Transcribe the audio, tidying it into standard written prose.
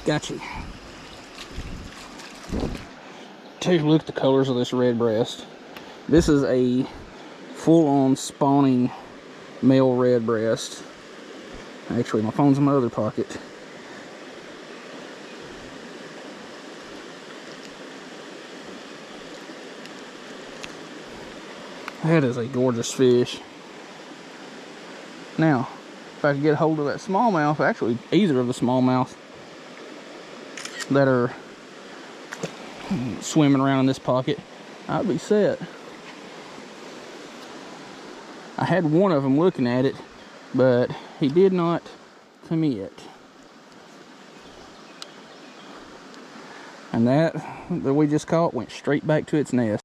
Gotcha. Take a look at the colors of this red breast. This is a full-on spawning male red breast. Actually, my phone's in my other pocket. That is a gorgeous fish. Now, if I could get a hold of that smallmouth, actually either of the smallmouth that are swimming around in this pocket, I'd be set. I had one of them looking at it, but he did not commit. And that we just caught went straight back to its nest.